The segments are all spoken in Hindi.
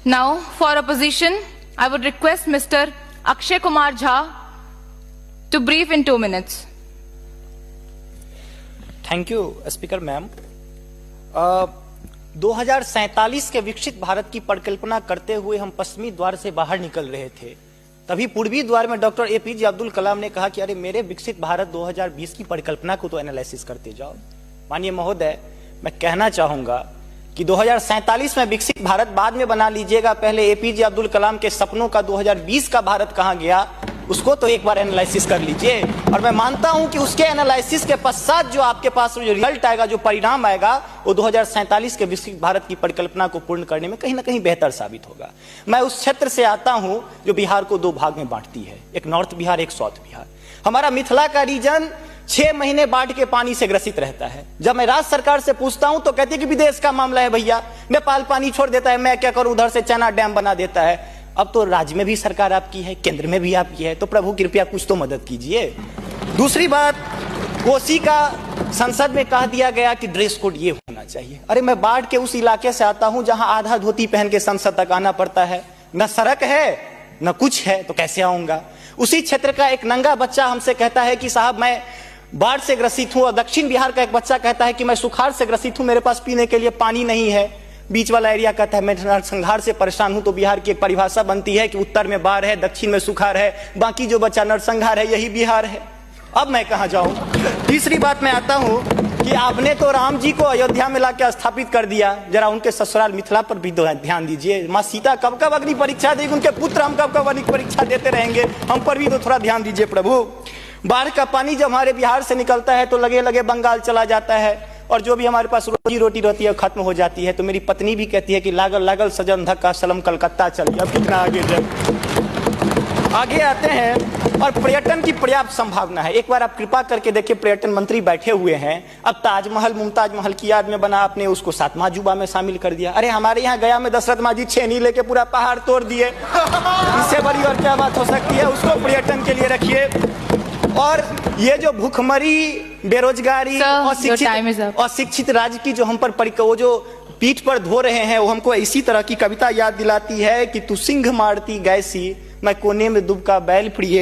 Now, for opposition, I would request Mr. Akshay Kumar Jha to brief in 2 minutes. Thank you speaker ma'am. 2047 के विकसित भारत की परिकल्पना करते हुए हम पश्चिमी द्वार से बाहर निकल रहे थे, तभी पूर्वी द्वार में डॉक्टर एपीजे अब्दुल कलाम ने कहा कि अरे मेरे विकसित भारत 2020 की परिकल्पना को तो एनालिसिस करते जाओ। माननीय महोदय, मैं कहना चाहूंगा कि 2047 में विकसित भारत बाद में बना लीजिएगा, पहले एपीजे अब्दुल कलाम के सपनों का 2020 का भारत कहां गया उसको तो एक बार एनालिसिस कर लीजिए। और मैं मानता हूं कि उसके एनालिसिस के पश्चात जो आपके पास जो रिजल्ट आएगा, जो परिणाम आएगा, वो 2047 के विकसित भारत की परिकल्पना को पूर्ण करने में कहीं ना कहीं बेहतर साबित होगा। मैं उस क्षेत्र से आता हूं जो बिहार को 2 भाग में बांटती है, एक नॉर्थ बिहार, एक साउथ बिहार। हमारा मिथिला का रीजन 6 महीने बाढ़ के पानी से ग्रसित रहता है। जब मैं राज्य सरकार से पूछता हूं तो कहती है कि विदेश का मामला है भैया, नेपाल पानी छोड़ देता है, मैं क्या करूं, उधर से चना डैम बना देता है। अब तो राज्य में भी सरकार आपकी है, केंद्र में भी आपकी है, तो प्रभु कृपया कुछ तो मदद कीजिए। दूसरी बात, कोसी का संसद में कह दिया गया कि ड्रेस कोड ये होना चाहिए। अरे मैं बाढ़ के उस इलाके से आता हूं जहां आधा धोती पहन के संसद तक आना पड़ता है, न सड़क है न कुछ है, तो कैसे आऊंगा। उसी क्षेत्र का एक नंगा बच्चा हमसे कहता है कि साहब मैं बाढ़ से ग्रसित हूं, और दक्षिण बिहार का एक बच्चा कहता है कि मैं सुखाड़ से ग्रसित हूं, मेरे पास पीने के लिए पानी नहीं है। बीच वाला एरिया कहता है मैं नरसंहार से परेशान हूं। तो बिहार की एक परिभाषा बनती है कि उत्तर में बाढ़ है, दक्षिण में सुखाड़ है, बाकी जो बचा नरसंहार है, यही बिहार है। अब मैं कहां जाऊं। तीसरी बात मैं आता हूं कि आपने तो राम जी को अयोध्या में लाकर स्थापित कर दिया, जरा उनके ससुराल मिथिला पर भी ध्यान दीजिए। माँ सीता कब कब अग्नि परीक्षा देगी, उनके पुत्र हम कब कब अग्नि परीक्षा देते रहेंगे, हम पर भी तो थोड़ा ध्यान दीजिए प्रभु। बाढ़ का पानी जब हमारे बिहार से निकलता है तो लगे लगे बंगाल चला जाता है, और जो भी हमारे पास रोजी रोटी रहती है खत्म हो जाती है। तो मेरी पत्नी भी कहती है कि लागल लागल सजन धक्का सलम कलकत्ता चलिए। अब कितना आगे आते हैं, और पर्यटन की पर्याप्त संभावना है। एक बार आप कृपा करके देखिए, पर्यटन मंत्री बैठे हुए हैं, अब ताजमहल मुमताज महल की याद में बना, आपने उसको 7वां अजूबा में शामिल कर दिया। अरे हमारे यहाँ गया में दशरथ मांझी छेनी लेके पूरा पहाड़ तोड़ दिए, इससे बड़ी और क्या बात हो सकती है। उसको पर्यटन के लिए रखिए। और ये जो भूखमरी, बेरोजगारी, अशिक्षित राज्य की जो हम पर वो जो पीठ पर धो रहे हैं, वो हमको इसी तरह की कविता याद दिलाती है कि तू सिंह मारती गैसी, मैं कोने में दुबका बैल प्रिय,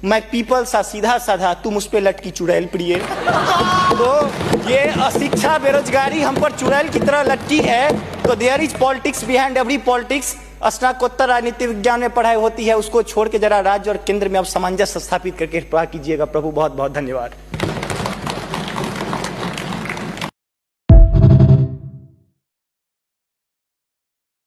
मैं पीपल सा सीधा साधा, तुम उस पे लटकी चुड़ैल प्रिय। तो ये अशिक्षा, बेरोजगारी हम पर चुड़ैल की तरह लटकी है। तो there is politics behind every politics. स्नातकोत्तर राजनीति विज्ञान में पढ़ाई होती है, उसको छोड़ के जरा राज्य और केंद्र में अब सामंजस्य स्थापित करके कृपा कीजिएगा प्रभु। बहुत बहुत धन्यवाद।